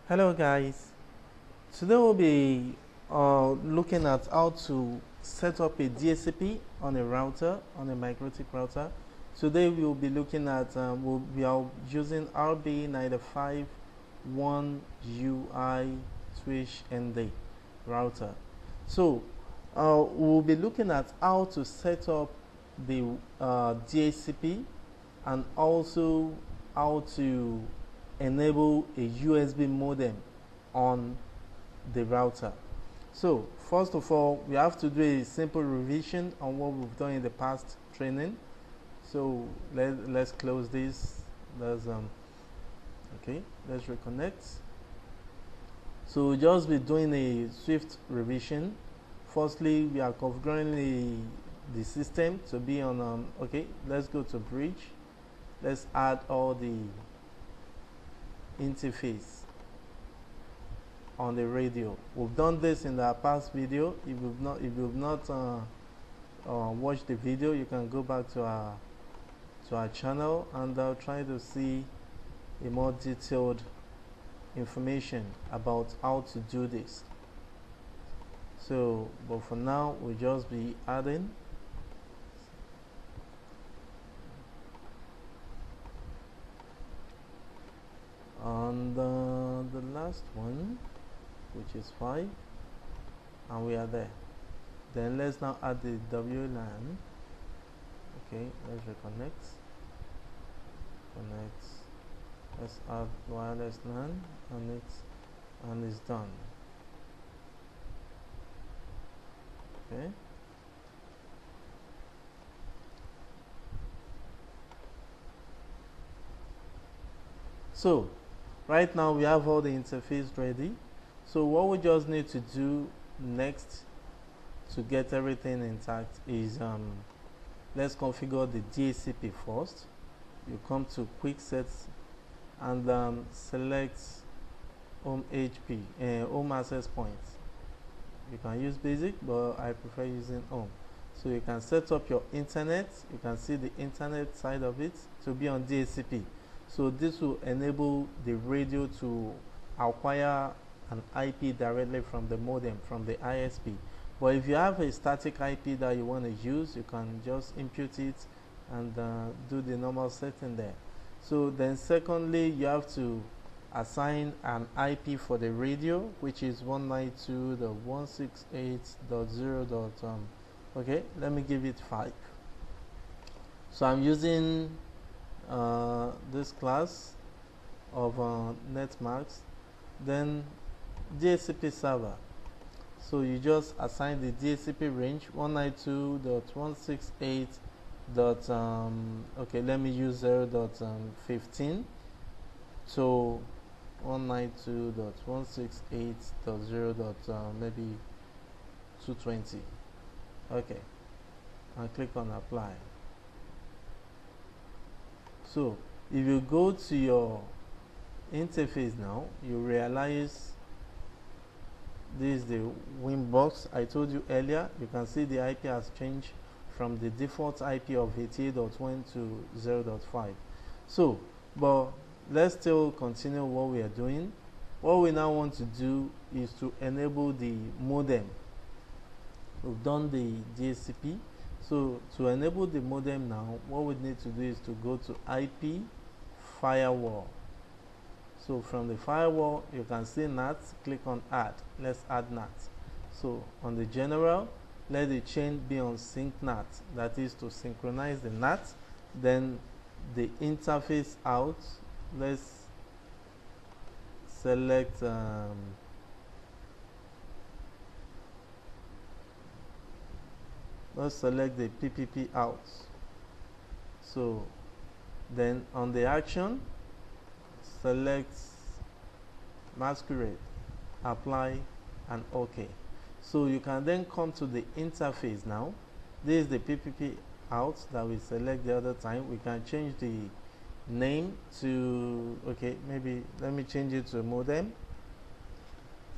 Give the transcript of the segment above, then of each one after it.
Hello guys, today we'll be looking at how to set up a DHCP on a router, on a Mikrotik router. Today we will be looking at, we are using RB951UI switch ND router. So we'll be looking at how to set up the DHCP and also how to enable a USB modem on the router. So first of all, we have to do a simple revision on what we've done in the past training. So let's close this. Let's reconnect. So we'll just be doing a swift revision. Firstly, we are configuring the system to be on let's go to bridge. Let's add all the interface on the radio. We've done this in the past video. If you've not watched the video, you can go back to our channel and try to see a more detailed information about how to do this. So, but for now, we'll just be adding. On the last one, which is 5, and we are there. Then let's now add the WLAN. Okay, let's reconnect. Connect. Let's add wireless LAN, and it's done. Okay. So right now we have all the interface ready. So what we just need to do next to get everything intact is let's configure the DHCP first. You come to quick sets and select home home access points. You can use basic, but I prefer using home. So you can set up your internet. You can see the internet side of it to be on DHCP. So this will enable the radio to acquire an IP directly from the modem, from the ISP. But if you have a static IP that you want to use, you can just impute it and do the normal setting there. So then secondly, you have to assign an IP for the radio, which is 192.168.0. Okay, let me give it 5. So I'm using this class of netmarks, then DHCP server. So you just assign the DHCP range 192.168. Okay, let me use 0.15. So 192.168.0. Maybe 220. Okay, and click on apply. So if you go to your interface now, you realize this is the win box I told you earlier. You can see the IP has changed from the default IP of 88.1 to 0.5. So, but let's still continue what we are doing. What we now want to do is to enable the modem. We've done the DHCP. So to enable the modem now, what we need to do is to go to IP firewall. So from the firewall, you can see NAT, click on add. Let's add NAT. So on the general, let the chain be on sync NAT. That is to synchronize the NAT. Then the interface out, let's select let's select the PPP out. So then on the action, select masquerade, apply, and OK. So you can then come to the interface now. This is the PPP out that we select the other time. We can change the name to, okay, maybe let me change it to modem.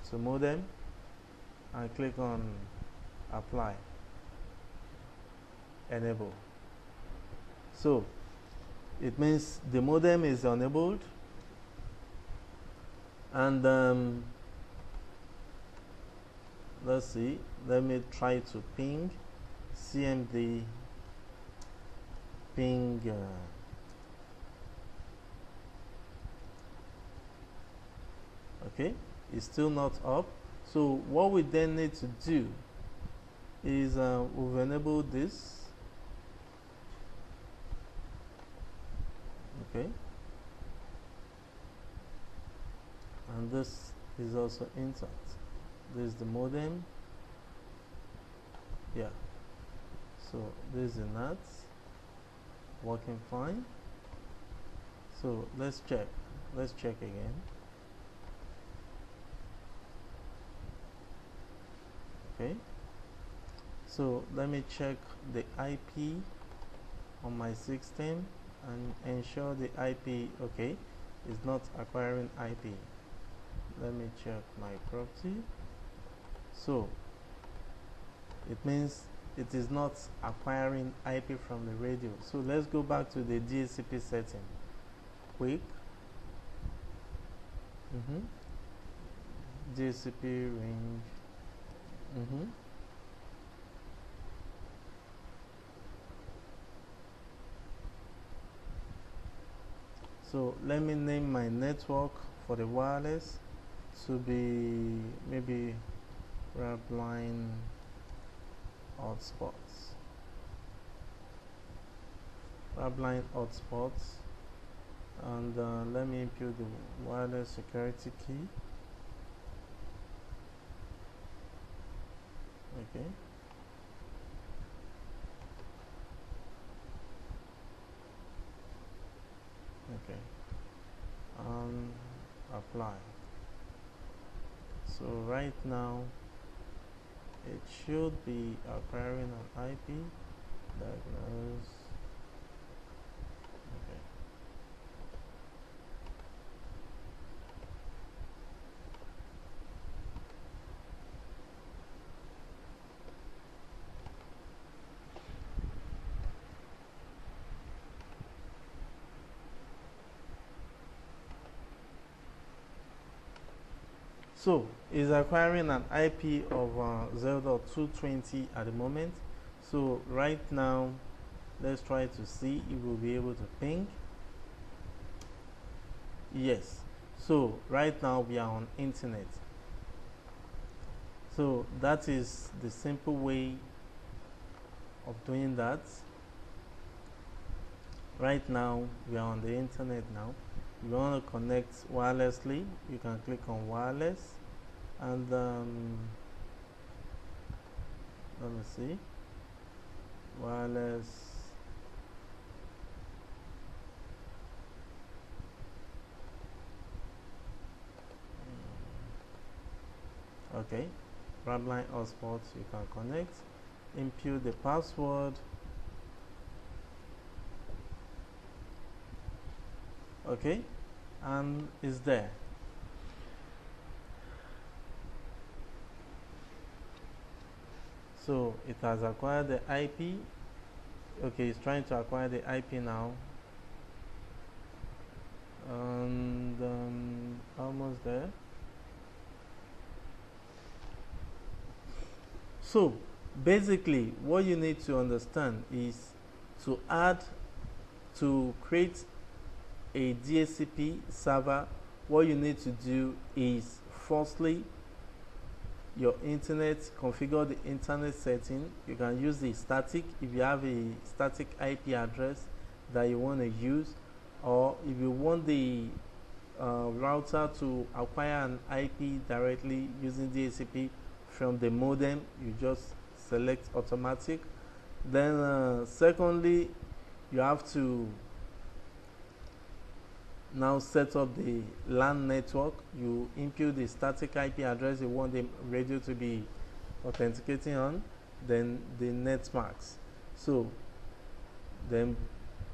So modem, and click on apply. Enable. So it means the modem is enabled. And let's see, let me try to ping cmd ping okay, it's still not up. So what we then need to do is we've enabled this, okay, and this is also intact. This is the modem, yeah. So this is the NAT working fine. So let's check again. Okay, so let me check the IP on my system and ensure the IP, okay, is not acquiring IP. Let me check my property. So it means it is not acquiring IP from the radio. So let's go back to the DHCP setting quick. DHCP range. So let me name my network for the wireless to be maybe Rabline hotspots. Rabline hotspots, and let me input the wireless security key. Okay. Okay. Apply. So right now it should be acquiring an IP. Diagnose. Okay. So is acquiring an IP of 0.220 at the moment. So right now, let's try to see if we'll be able to ping. Yes. So right now we are on internet. So that is the simple way of doing that. Right now we are on the internet now. You want to connect wirelessly, you can click on wireless, and let me see, wireless, okay, Rabline hotspot, you can connect, input the password, okay, and it's there. So it has acquired the IP. Okay, it's trying to acquire the IP now, and almost there. So basically what you need to understand is to create a DHCP server. What you need to do is, firstly, your internet, configure the internet setting. You can use the static if you have a static IP address that you want to use, or if you want the router to acquire an IP directly using DHCP from the modem, you just select automatic. Then secondly, you have to now set up the LAN network. You input the static IP address you want the radio to be authenticating on, then the net marks. So then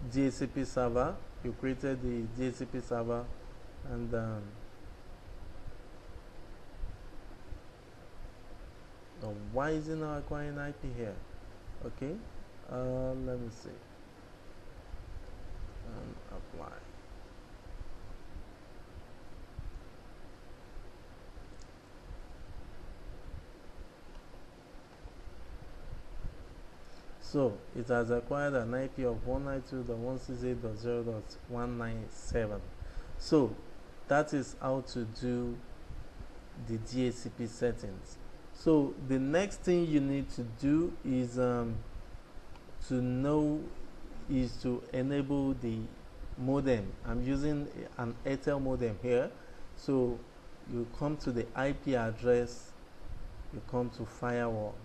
DHCP server, you created the DHCP server, and why is it not acquiring IP here? Okay, let me see, and apply. So it has acquired an IP of 192.168.0.197. So that is how to do the DHCP settings. So the next thing you need to do is to enable the modem. I'm using an Airtel modem here. So you come to the IP address, you come to firewall.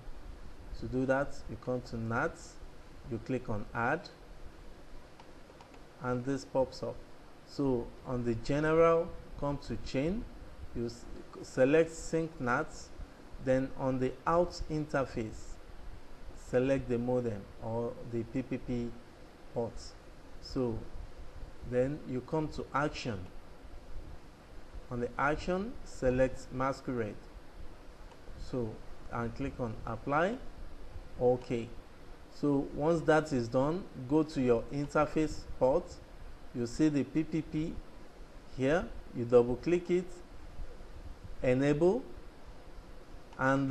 To do that, you come to NAT, you click on add, and this pops up. So on the general, come to chain, you select sync NAT, then on the out interface, select the modem or the PPP port. So then you come to action. On the action, select masquerade. So and click on apply. OK. So once that is done, go to your interface port. You see the PPP here. You double click it, enable, and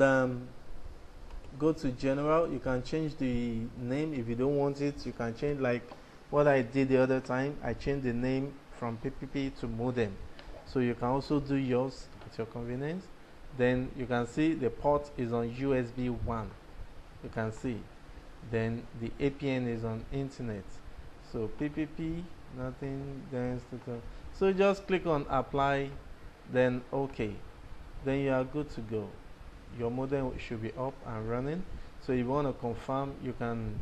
go to general. You can change the name if you don't want it. You can change, like what I did the other time. I changed the name from PPP to modem. So you can also do yours at your convenience. Then you can see the port is on USB 1. You can see. Then the APN is on internet. So PPP, nothing. Then so just click on apply, then OK. Then you are good to go. Your modem should be up and running. So if you want to confirm, you can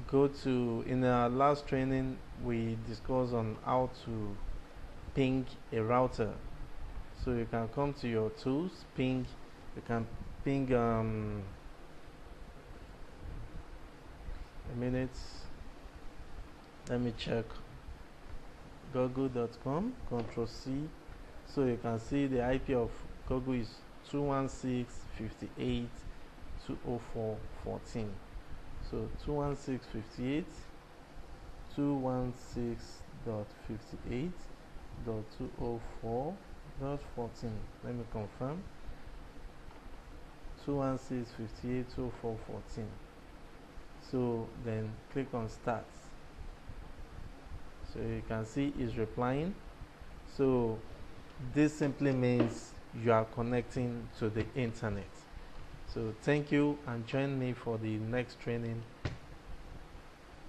go to, in our last training we discussed on how to ping a router. So you can come to your tools, ping, you can ping a minute, let me check, google.com, Control C. So you can see the IP of Google is 216.58.204.14. So 216.58, 216.58.204.14. Let me confirm. 216.58.204.14. So then click on start. So you can see it's replying. So this simply means you are connecting to the internet. So thank you, and join me for the next training.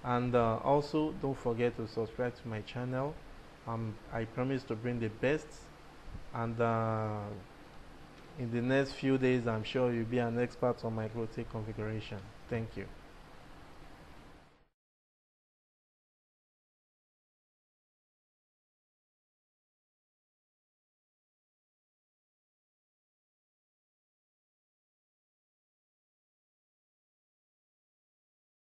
And also don't forget to subscribe to my channel. I promise to bring the best, and in the next few days I'm sure you'll be an expert on Mikrotik configuration. Thank you.